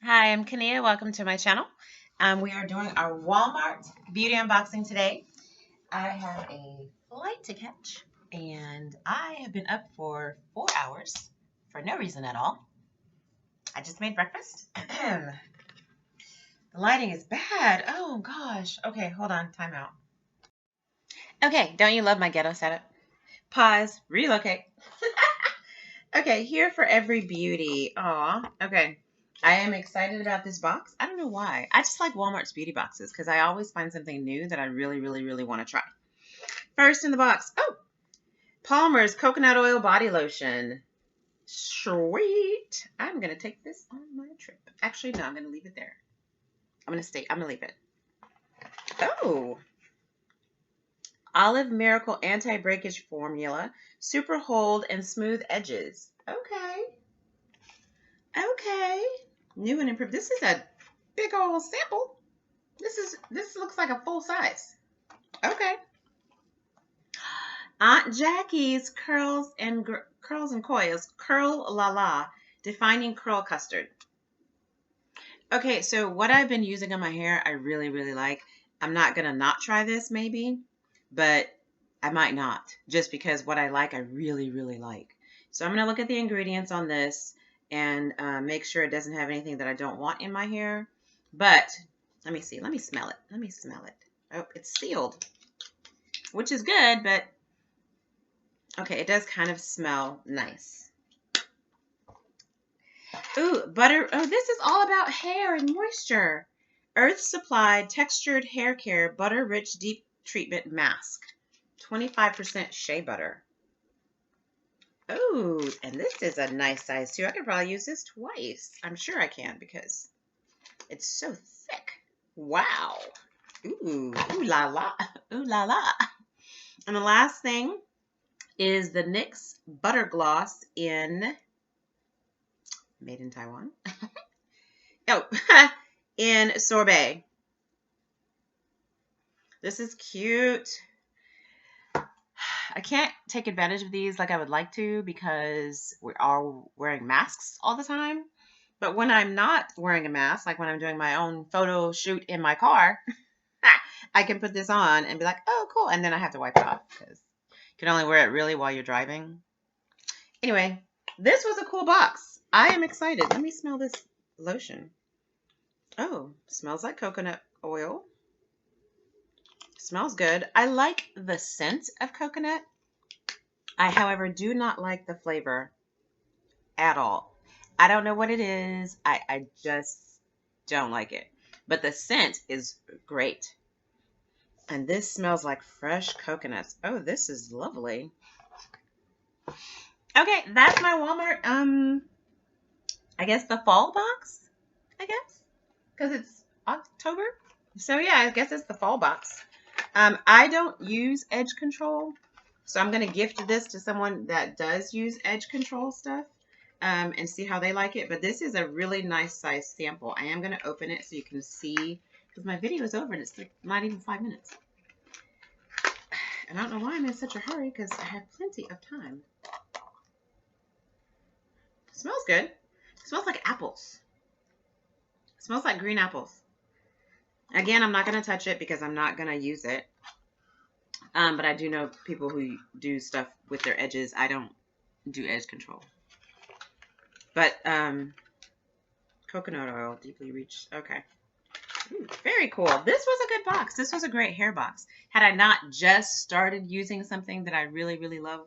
Hi, I'm Kania. Welcome to my channel. We are doing our Walmart beauty unboxing today. I have a flight to catch, and I have been up for 4 hours for no reason at all. I just made breakfast. The lighting is bad. Oh gosh. Okay, hold on. Time out. Okay, don't you love my ghetto setup? Pause. Relocate. Okay, here for every beauty. Aw. Okay. I am excited about this box. I don't know why. I just like Walmart's beauty boxes because I always find something new that I really, really, really want to try. First in the box. Oh, Palmer's Coconut Oil Body Lotion. Sweet. I'm going to take this on my trip. Actually, no, I'm going to leave it there. I'm going to leave it. Oh, Olive Miracle Anti-Breakage Formula. Super hold and smooth edges. Okay. Okay. New and improved. This is a big old sample. This looks like a full size. Okay. Aunt Jackie's curls and coils. Curl La La Defining Curl Custard. Okay, so what I've been using on my hair, I really, really like. I'm not gonna not try this maybe, but I might not just because what I like, I really, really like. So I'm gonna look at the ingredients on this and make sure it doesn't have anything that I don't want in my hair. But let me see. Let me smell it. Let me smell it. Oh, it's sealed, which is good, but okay, it does kind of smell nice. Ooh, butter. Oh, this is all about hair and moisture. Earth Supplied Textured Hair Care Butter Rich Deep Treatment Mask. 25% shea butter. Oh, and this is a nice size too. I could probably use this twice. I'm sure I can because it's so thick. Wow. Ooh la la. Ooh la la. And the last thing is the NYX Butter Gloss in made in Taiwan. Oh, in sorbet. This is cute. I can't take advantage of these like I would like to because we are wearing masks all the time. But when I'm not wearing a mask, like when I'm doing my own photo shoot in my car, I can put this on and be like, oh, cool. And then I have to wipe it off because you can only wear it really while you're driving. Anyway, this was a cool box. I am excited. Let me smell this lotion. Oh, smells like coconut oil. Smells good. I like the scent of coconut. I, however, do not like the flavor at all. I don't know what it is. I just don't like it. But the scent is great. And this smells like fresh coconuts. Oh, this is lovely. Okay, that's my Walmart, I guess the fall box, I guess, because it's October. So yeah, I guess it's the fall box. I don't use edge control, so I'm going to gift this to someone that does use edge control stuff and see how they like it. But this is a really nice size sample. I am going to open it so you can see because my video is over and it's like not even 5 minutes. And I don't know why I'm in such a hurry because I have plenty of time. It smells good. It smells like apples. It smells like green apples. Again, I'm not going to touch it because I'm not going to use it. But I do know people who do stuff with their edges. I don't do edge control. But coconut oil, deeply reached. Okay. Ooh, very cool. This was a good box. This was a great hair box. Had I not just started using something that I really, really love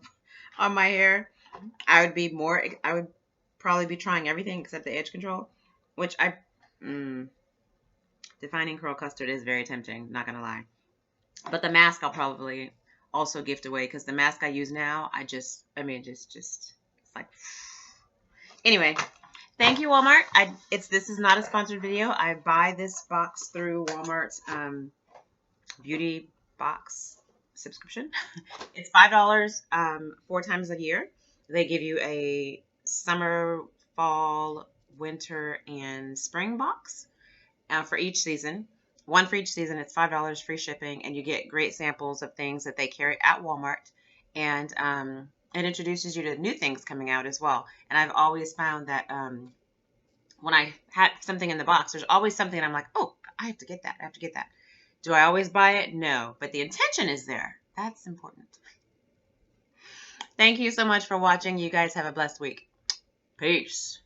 on my hair, I would probably be trying everything except the edge control, which Defining Curl Custard is very tempting, not going to lie. But the mask I'll probably also gift away because the mask I use now, it's like, anyway, thank you, Walmart. This is not a sponsored video. I buy this box through Walmart's beauty box subscription. It's $5 4 times a year. They give you a summer, fall, winter, and spring box for each season. One for each season. It's $5 free shipping, and you get great samples of things that they carry at Walmart. And it introduces you to new things coming out as well. And I've always found that when I have something in the box, there's always something I'm like, oh, I have to get that. I have to get that. Do I always buy it? No, but the intention is there. That's important. Thank you so much for watching. You guys have a blessed week. Peace.